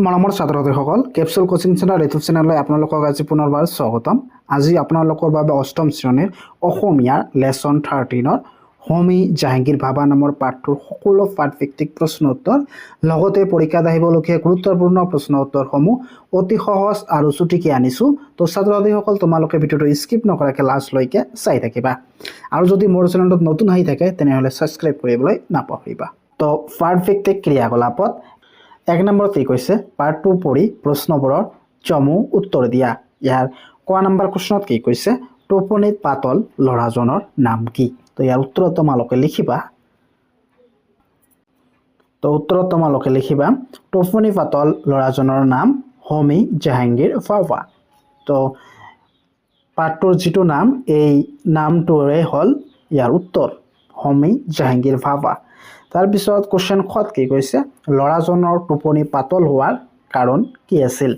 মৰমৰ ছাত্ৰ-ছাত্ৰীসকল capsule coaching centre YouTube চেনেললৈ আপোনালোকক আজি পুনৰবাৰ স্বাগতম। আজি আপোনালোকৰ বাবে অষ্টম শ্ৰেণীৰ অসমীয়াৰ লেচন 13ৰ হোমী জাহাংগীৰ ভাবা নামৰ পাঠটোৰ সকলো পাঠভিত্তিক প্ৰশ্ন উত্তৰ লগতে পৰীক্ষাত আহিবলগীয়া গুৰুত্বপূৰ্ণ প্ৰশ্ন উত্তৰসমূহ অতি সহজ আৰু চুটিকৈ আনিছোঁ। তো ছাত্ৰ-ছাত্ৰীসকল তোমালোকে ভিডিঅ'টো স্কিপ নকৰাকৈ লাষ্টলৈকে চাই থাকিবা আৰু যদি মোৰ চেনেলটোত নতুন আহি থাকে তেনেহ'লে ছাবস্ক্ৰাইব কৰিবলৈ নাপাহৰিবা। তো পাঠভিত্তিক ক্ৰিয়াকলাপত 1 নম্বৰত কি কৈছে পাঠটো পঢ়ি প্ৰশ্নবোৰৰ চমু উত্তৰ দিয়া। ইয়াৰ ক নম্বৰ প্ৰশ্নত কি কৈছে টোপনিত পাতল ল'ৰাজনৰ নাম কি? তো ইয়াৰ উত্তৰত তোমালোকে লিখিবা। তো উত্তৰত তোমালোকে লিখিবা টোপনি পাতল ল'ৰাজনৰ নাম হোমী জাহাংগীৰ ভাবা। তো পাঠটোৰ যিটো নাম এই নামটোৰে হ'ল ইয়াৰ উত্তৰ হোমী জাহাংগীৰ ভাবা। তাৰপিছত কোৱেশ্চন খত কি কৈছে ল'ৰাজনৰ টোপনি পাতল হোৱাৰ কাৰণ কি আছিল?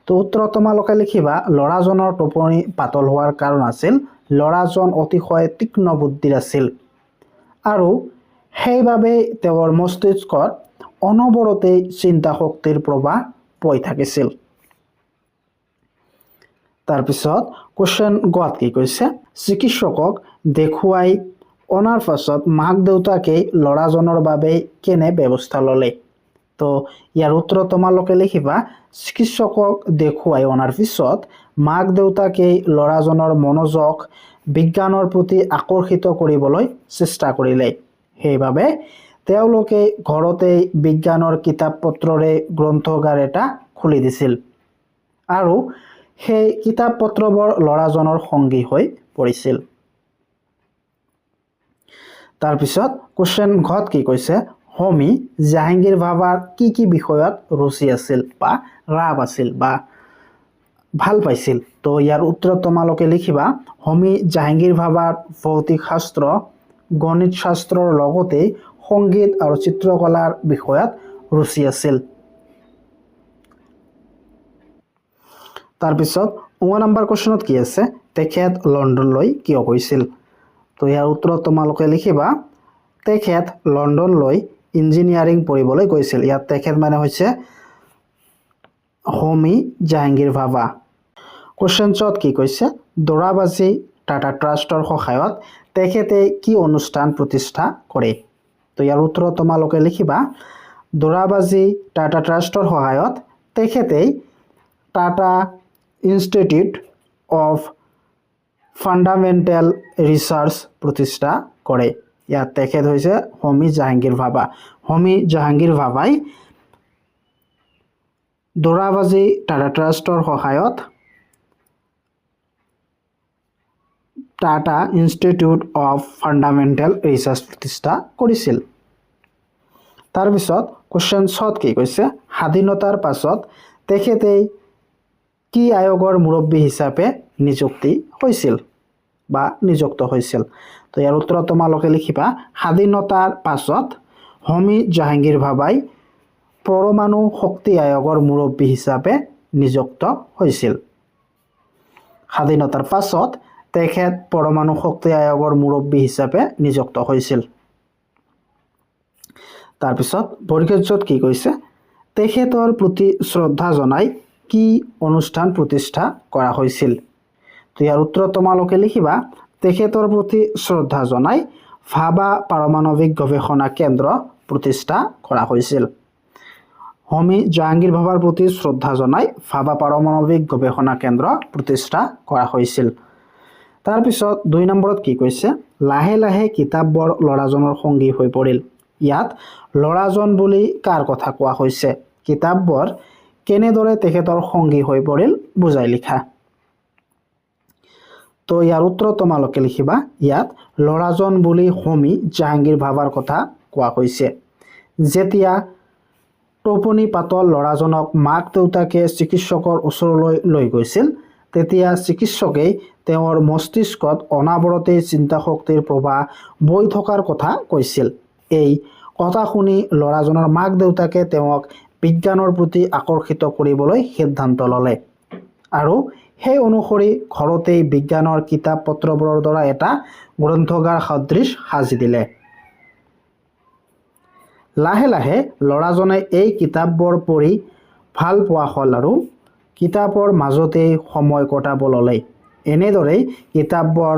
তো উত্তৰত তোমালোকে লিখিবা ল'ৰাজনৰ টোপনি পাতল হোৱাৰ কাৰণ আছিল ল'ৰাজন অতিশয় তীক্ষ্ণ বুদ্ধিৰ আছিল আৰু সেইবাবে তেওঁৰ মস্তিষ্কত অনবৰতে চিন্তা শক্তিৰ প্ৰবাহ বৈ থাকিছিল। তাৰপিছত কোৱেশ্চন গত কি কৈছে চিকিৎসকক দেখুৱাই অনাৰ পাছত মাক দেউতাকে ল'ৰাজনৰ বাবে কেনে ব্যৱস্থা ল'লে? তো ইয়াৰ উত্তৰত তোমালোকে লিখিবা চিকিৎসকক দেখুৱাই অনাৰ পিছত মাক দেউতাকে ল'ৰাজনৰ মনোযোগ বিজ্ঞানৰ প্ৰতি আকৰ্ষিত কৰিবলৈ চেষ্টা কৰিলে। সেইবাবে তেওঁলোকে ঘৰতে বিজ্ঞানৰ কিতাপ পত্ৰৰে গ্ৰন্থাগাৰ এটা খুলি দিছিল আৰু সেই কিতাপ পত্ৰবোৰ ল'ৰাজনৰ সংগী হৈ পৰিছিল। তাৰপিছত কোৱেশ্চন ঘত কি কৈছে হোমী জাহাংগীৰ ভাৱাৰ কি বিষয়ত ৰুচি আছিল বা ৰাপ আছিল বা ভাল পাইছিল? তো ইয়াৰ উত্তৰত তোমালোকে লিখিবা হোমী জাহাংগীৰ ভাৱাৰ ভৌতিক শাস্ত্ৰ গণিত শাস্ত্ৰৰ লগতে সংগীত আৰু চিত্ৰকলাৰ বিষয়ত ৰুচি আছিল। তাৰপিছত 9 নম্বৰ কোৱেশ্চনত কি আছে তেখেত লণ্ডনলৈ কিয় গৈছিল? তো ইয়াৰ উত্তৰত তোমালোকে লিখিবা তেখেত লণ্ডনলৈ ইঞ্জিনিয়াৰিং পঢ়িবলৈ গৈছিল। ইয়াত তেখেত মানে হৈছে হোমী জাহাংগীৰ ভাবা। কোৱেশ্চনছত কি কৈছে দৰাবাজি টাটা ট্ৰাষ্টৰ সহায়ত তেখেতে কি অনুষ্ঠান প্ৰতিষ্ঠা কৰে? তো ইয়াৰ উত্তৰত তোমালোকে লিখিবা দৰাবাজি টাটা ট্ৰাষ্টৰ সহায়ত তেখেতে Tata institute of fundamental research প্ৰতিষ্ঠা কৰে। ইয়াত তেখেত হৈছে হোমী জাহাংগীৰ ভাবা। হোমী জাহাংগীৰ ভাবাই দৰাবাজি টাটা ট্ৰাষ্টৰ সহায়ত Tata institute of fundamental research প্ৰতিষ্ঠা কৰিছিল। তাৰপিছত কোৱেশ্চনছত কি কৈছে স্বাধীনতাৰ পাছত তেখেতে কি আয়োগৰ মুৰব্বী হিচাপে নিযুক্ত হৈছিল? তো ইয়াৰ উত্তৰত তোমালোকে লিখিবা স্বাধীনতাৰ পাছত হোমী জাহাংগীৰ ভাবাই পৰমাণু শক্তি আয়োগৰ মুৰব্বী হিচাপে নিযুক্ত হৈছিল। স্বাধীনতাৰ পাছত তেখেত পৰমাণু শক্তি আয়োগৰ মুৰব্বী হিচাপে নিযুক্ত হৈছিল। তাৰপিছত বৰ্গীয়ত কি কৈছে তেখেতৰ প্ৰতি শ্ৰদ্ধা জনাই কি অনুষ্ঠান প্ৰতিষ্ঠা কৰা হৈছিল? তো ইয়াৰ উত্তৰত তোমালোকে লিখিবা তেখেতৰ প্ৰতি শ্ৰদ্ধা জনাই ভাবা পাৰমাণৱিক গৱেষণা কেন্দ্ৰ প্ৰতিষ্ঠা কৰা হৈছিল। হোমী জাহাংগীৰ ভাৱাৰ প্ৰতি শ্ৰদ্ধা জনাই ভাবা পাৰমাণৱিক গৱেষণা কেন্দ্ৰ প্ৰতিষ্ঠা কৰা হৈছিল। তাৰপিছত 2 নম্বৰত কি কৈছে লাহে লাহে কিতাপবোৰ ল'ৰাজনৰ সংগী হৈ পৰিল। ইয়াত ল'ৰাজন বুলি কাৰ কথা কোৱা হৈছে? কিতাপবোৰ কেনেদৰে তেখেতৰ সংগী হৈ পৰিল বুজাই লিখা। তো ইয়াৰ উত্তৰত তোমালোকে লিখিবা ইয়াত ল'ৰাজন বুলি হোমী জাহাংগীৰ ভাৱাৰ কথা কোৱা হৈছে। যেতিয়া টোপনি পাতল ল'ৰাজনক মাক দেউতাকে চিকিৎসকৰ ওচৰলৈ লৈ গৈছিল তেতিয়া চিকিৎসকে তেওঁৰ মস্তিষ্কত অনাবৰতে চিন্তা শক্তিৰ প্ৰবাহ বৈ থকাৰ কথা কৈছিল। এই কথা শুনি ল'ৰাজনৰ মাক দেউতাকে তেওঁক বিজ্ঞানৰ প্ৰতি আকৰ্ষিত কৰিবলৈ সিদ্ধান্ত ল'লে আৰু সেই অনুসৰি ঘৰতেই বিজ্ঞানৰ কিতাপ পত্ৰবোৰৰ দ্বাৰা এটা গ্ৰন্থাগাৰ সদৃশ সাজি দিলে। লাহে লাহে ল'ৰাজনে এই কিতাপবোৰ পঢ়ি ভাল পোৱা হ'ল আৰু কিতাপৰ মাজতেই সময় কটাব ল'লে। এনেদৰেই কিতাপবোৰ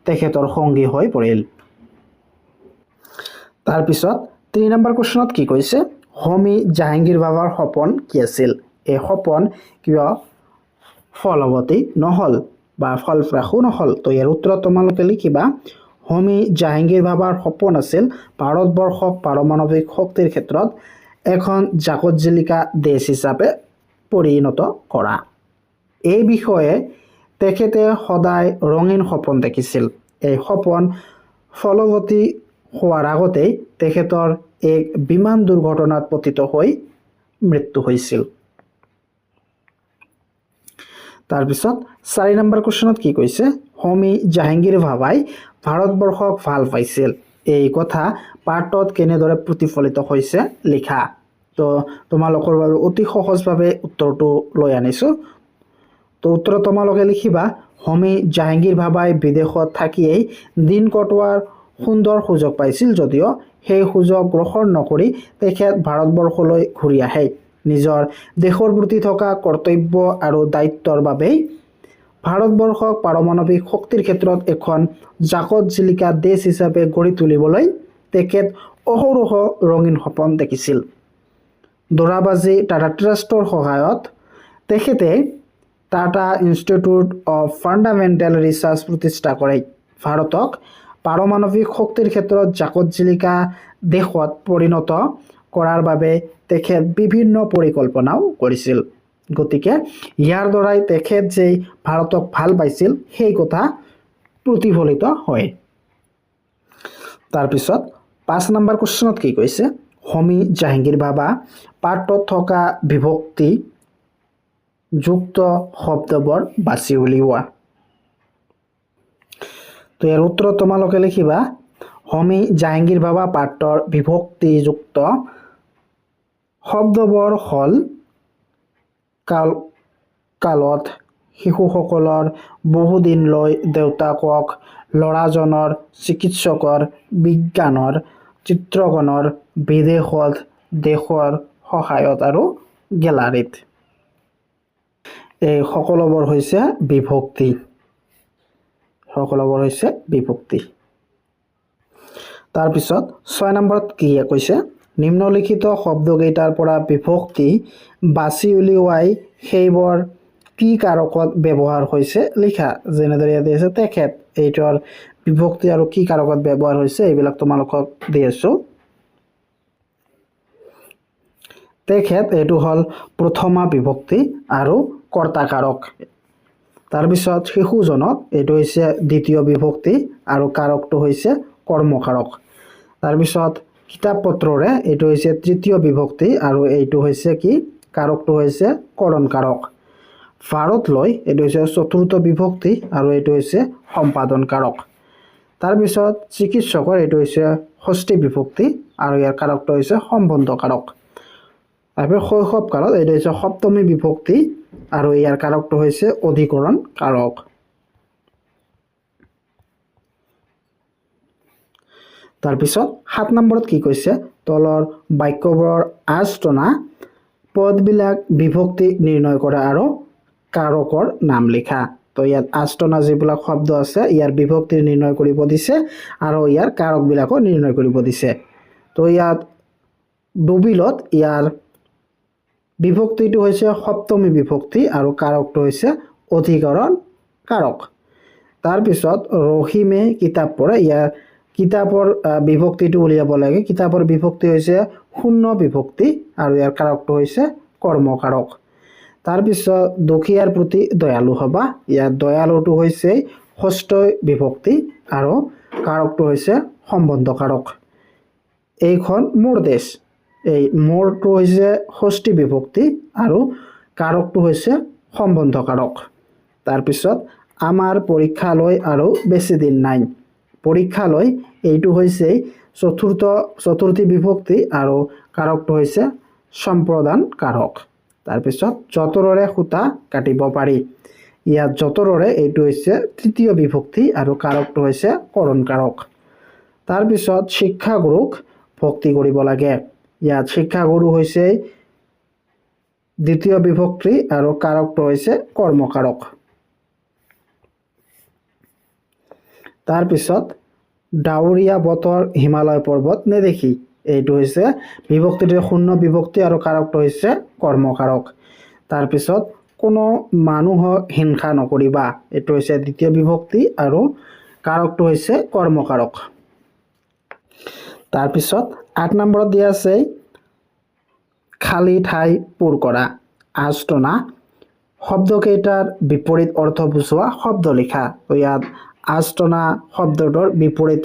তেখেতৰ সংগী হৈ পৰিল। তাৰপিছত 3 নম্বৰ কুৱেশ্যনত কি কৈছে, হোমী জাহাংগীৰ বাবাৰ সপোন কি আছিল? এই সপোন কিয় ফলৱতী নহ'ল বা ফলপ্ৰসূ নহ'ল? তো ইয়াৰ উত্তৰত তোমালোকে লিখিবা, হোমী জাহাংগীৰ বাবাৰ সপোন আছিল ভাৰতবৰ্ষক পাৰমাণৱিক শক্তিৰ ক্ষেত্ৰত এখন জাকত জিলিকা দেশ হিচাপে পৰিণত কৰা। এই বিষয়ে তেখেতে সদায় ৰঙীন সপোন দেখিছিল। এই সপোন ফলৱতী হোৱাৰ আগতেই তেখেতৰ এক বিমান দুৰ্ঘটনাত পতিত হৈ মৃত্যু হৈছিল। তাৰপিছত 4 নম্বৰ কুৱেশ্যনত কি কৈছে, হোমী জাহাংগীৰ বাবাই ভাৰতবৰ্ষক ভাল পাইছিল। এই কথা পাঠত কেনেদৰে প্ৰতিফলিত হৈছে লিখা। তো তোমালোকৰ বাবে অতি সহজভাৱে উত্তৰটো লৈ আনিছোঁ। তো উত্তৰত তোমালোকে লিখিবা, হোমী জাহাংগীৰ বাবাই বিদেশত থাকিয়েই দিন কটোৱাৰ সুন্দৰ সুযোগ পাইছিল যদিও সেই সুযোগ গ্ৰহণ নকৰি তেখেত ভাৰতবৰ্ষলৈ ঘূৰি আহে। নিজৰ দেশৰ প্ৰতি থকা কৰ্তব্য আৰু দায়িত্বৰ বাবেই ভাৰতবৰ্ষক পাৰমাণৱিক শক্তিৰ ক্ষেত্ৰত এখন জাকত জিলিকা দেশ হিচাপে গঢ়ি তুলিবলৈ তেখেত অহৰহ ৰঙীন সপোন দেখিছিল। দৰাবাজি টাটা ট্ৰাষ্টৰ সহায়ত তেখেতে Tata institute of fundamental research প্ৰতিষ্ঠা কৰে। ভাৰতক পাৰমাণৱিক শক্তিৰ ক্ষেত্ৰত জাকত জিলিকা দেশত পৰিণত কৰাৰ বাবে তেখেত বিভিন্ন পৰিকল্পনাও কৰিছিল। গতিকে ইয়াৰ দ্বাৰাই তেখেত যে ভাৰতক ভাল পাইছিল সেই কথা প্ৰতিফলিত হয়। তাৰপিছত 5 নম্বৰ কুৱেশ্যনত কি কৈছে, হোমী জাহাংগীৰ বাবা পাঠত থকা বিভক্তি যুক্ত শব্দবোৰ বাছি উলিওৱা। তো ইয়াৰ উত্তৰত তোমালোকে লিখিবা, হোমী জাহাংগীৰ বাবা পাঠৰ বিভক্তিযুক্ত শব্দবোৰ হ'ল কালত শিশুসকলৰ বহুদিনলৈ দেউতাকক, ল'ৰাজনৰ চিকিৎসকৰ, বিজ্ঞানৰ, চিত্ৰকণৰ, বিদেশত, দেশৰ সহায়ত আৰু গেলাৰীত। এই সকলোবোৰ হৈছে বিভক্তি। তাৰপিছত 6 নম্বৰত কি কৈছে, নিম্নলিখিত শব্দকেইটাৰ পৰা বিভক্তি বাছি উলিওৱাই সেইবোৰ কি কাৰকত ব্যৱহাৰ হৈছে লিখা। যেনেদৰে ইয়াতে আছে তেখেত, এইটোৰ বিভক্তি আৰু কি কাৰকত ব্যৱহাৰ হৈছে এইবিলাক তোমালোকক দি আছোঁ। তেখেত এইটো হ'ল প্ৰথমা বিভক্তি আৰু কৰ্তা কাৰক। তাৰপিছত শিশুজনক এইটো হৈছে দ্বিতীয় বিভক্তি আৰু কাৰকটো হৈছে কৰ্মকাৰক। তাৰপিছত কিতাপ পত্ৰৰে এইটো হৈছে তৃতীয় বিভক্তি আৰু এইটো হৈছে কি, কাৰকটো হৈছে কৰণ কাৰক। ভাৰতলৈ এইটো হৈছে চতুৰ্থ বিভক্তি আৰু এইটো হৈছে সম্পাদন কাৰক। তাৰপিছত চিকিৎসকৰ এইটো হৈছে ষষ্ঠী বিভক্তি আৰু ইয়াৰ কাৰকটো হৈছে সম্বন্ধ কাৰক। তাৰপিছত শৈশৱ কালত এইটো হৈছে সপ্তমী বিভক্তি আৰু ইয়াৰ কাৰকটো হৈছে অধিকৰণ কাৰক। তাৰপিছত 7 নম্বৰত কি কৈছে, তলৰ বাক্যবোৰৰ আঁচ টনা পদবিলাক বিভক্তি নিৰ্ণয় কৰা আৰু কাৰকৰ নাম লিখা। তো ইয়াত আঁচ টনা যিবিলাক শব্দ আছে ইয়াৰ বিভক্তি নিৰ্ণয় কৰিব দিছে আৰু ইয়াৰ কাৰকবিলাকো নিৰ্ণয় কৰিব দিছে। তো ইয়াত ডুবিলত ইয়াৰ বিভক্তিটো হৈছে সপ্তমী বিভক্তি আৰু কাৰকটো হৈছে অধিকৰণ কাৰক। তাৰপিছত ৰহিমে কিতাপ পঢ়ে, ইয়াৰ কিতাপৰ বিভক্তিটো উলিয়াব লাগে। কিতাপৰ বিভক্তি হৈছে শূন্য বিভক্তি আৰু ইয়াৰ কাৰকটো হৈছে কৰ্মকাৰক। তাৰপিছত দুখীয়াৰ প্ৰতি দয়ালু হবা, ইয়াৰ দয়ালুটো হৈছে ষষ্ঠ বিভক্তি আৰু কাৰকটো হৈছে সম্বন্ধ কাৰক। এইখন মোৰ দেশ, এই মোৰটো হৈছে ষষ্ঠী বিভক্তি আৰু কাৰকটো হৈছে সম্বন্ধ কাৰক। তাৰপিছত আমাৰ পৰীক্ষালৈ আৰু বেছি দিন নাই, পৰীক্ষালৈ এইটো হৈছে চতুৰ্থী বিভক্তি আৰু কাৰকটো হৈছে সম্প্ৰদান কাৰক। তাৰপিছত যতৰেৰে সূতা কাটিব পাৰি, ইয়াত যতৰেৰে এইটো হৈছে তৃতীয় বিভক্তি আৰু কাৰকটো হৈছে কৰণ কাৰক। তাৰপিছত শিক্ষাগুৰুক ভক্তি কৰিব লাগে, ইয়াত শিক্ষাগুৰু হৈছে দ্বিতীয় বিভক্তি আৰু কাৰকটো হৈছে কৰ্মকাৰক। তাৰপিছত ডাৱৰীয়া বতৰ হিমালয় পৰ্বত নেদেখি, এইটো হৈছে বিভক্তিটো শূন্য বিভক্তি আৰু কাৰকটো হৈছে কৰ্মকাৰক। তাৰপিছত কোনো মানুহক হিংসা নকৰিবা, এইটো হৈছে দ্বিতীয় বিভক্তি আৰু কাৰকটো হৈছে কৰ্মকাৰক। তাৰপিছত 8 নম্বৰত দিয়া আছে খালী ঠাই পূৰ কৰা। আস্তনা শব্দকেইটাৰ বিপৰীত অৰ্থ বুজোৱা শব্দ লিখা। তো ইয়াত আস্তনা শব্দটোৰ বিপৰীত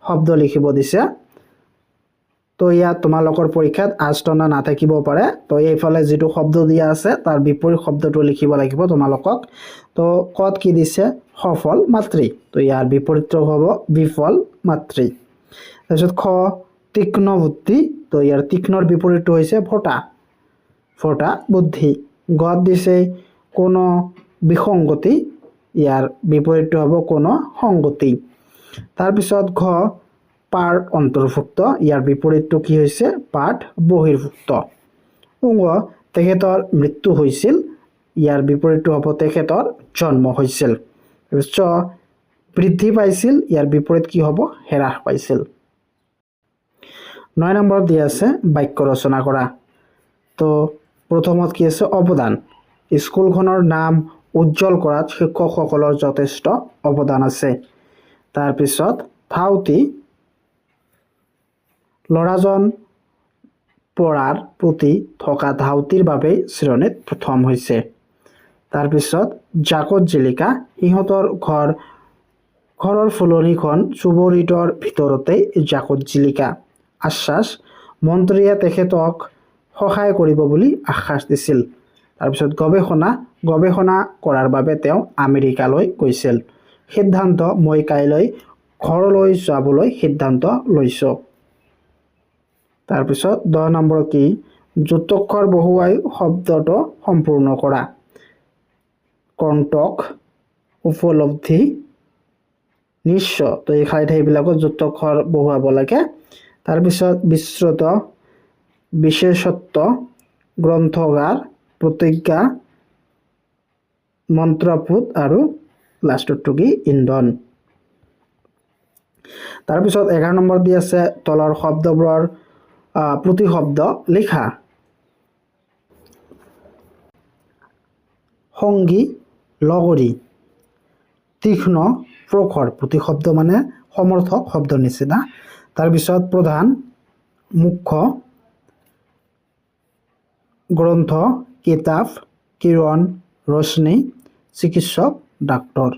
শব্দ লিখিব দিছে। তো ইয়াত তোমালোকৰ পৰীক্ষাত আস্তনা নাথাকিব পাৰে। তো এইফালে যিটো শব্দ দিয়া আছে তাৰ বিপৰীত শব্দটো লিখিব লাগিব তোমালোকক। তো কত কি দিছে? সফল মাতৃ। তো ইয়াৰ বিপৰীতটো হ'ব বিফল মাতৃ। তাৰপিছত খ তীক্ষ্ণ বুদ্ধি। তো ইয়াৰ তীক্ষ্ণৰ বিপৰীতটো হৈছে ফটা, ফটা বুদ্ধি। গত দিছে কোনো বিসংগতি, ইয়াৰ বিপৰীতটো হ'ব কোনো সংগতি। তাৰপিছত ঘ পাঠ অন্তৰ্ভুক্ত, ইয়াৰ বিপৰীতটো কি হৈছে? পাঠ বহিৰ্ভুক্ত। উঙ তেখেতৰ মৃত্যু হৈছিল, ইয়াৰ বিপৰীতটো হ'ব তেখেতৰ জন্ম হৈছিল। চ বৃদ্ধি পাইছিল, ইয়াৰ বিপৰীত কি হ'ব? হ্ৰাস পাইছিল। 9 নম্বৰত দিয়া আছে বাক্য ৰচনা কৰা। তো প্ৰথমত কি আছে? অৱদান। স্কুলখনৰ নাম উজ্জ্বল কৰাত শিক্ষকসকলৰ যথেষ্ট অৱদান আছে। তাৰপিছত ধাউতি, ল'ৰাজন পঢ়াৰ প্ৰতি থকা ধাউতিৰ বাবে শ্ৰেণীত প্ৰথম হৈছে। তাৰপিছত জাকত জিলিকা, সিহঁতৰ ঘৰৰ ফুলনিখন চুবুৰীটোৰ ভিতৰতেই জাকত জিলিকা। আশ্বাস, মন্ত্ৰীয়ে তেখেতক সহায় কৰিব বুলি আশ্বাস দিছিল। তাৰপিছত গৱেষণা কৰাৰ বাবে তেওঁ আমেৰিকালৈ গৈছিল। সিদ্ধান্ত, মই কাইলৈ ঘৰলৈ যাবলৈ সিদ্ধান্ত লৈছোঁ। তাৰপিছত 10 নম্বৰ কি? যুক্তাক্ষৰ বহুৱাই শব্দটো সম্পূৰ্ণ কৰা। কণ্টক, উপলব্ধি, নিশ্চয়। তো এই খালী ঠাইবিলাকত যুক্তাক্ষৰ বহুৱাব লাগে। তাৰপিছত বিস্তৃত, বিশেষত্ব, গ্ৰন্থগাৰ, প্ৰতিজ্ঞা, মন্ত্ৰপুত আৰু লাষ্টৰটো কি? ইন্ধন। তাৰপিছত 11 নম্বৰ দি আছে তলৰ শব্দবোৰৰ প্ৰতিশব্দ লিখা। সংগী, লগৰী, তীক্ষ্ণ, প্ৰখৰ। প্ৰতিশব্দ মানে সমৰ্থক শব্দৰ নিচিনা। তাৰপিছত প্ৰধান, মুখ্য, গ্ৰন্থ, কিতাপ, কিৰণ, ৰশ্মি, চিকিৎসক, ডাক্তৰ।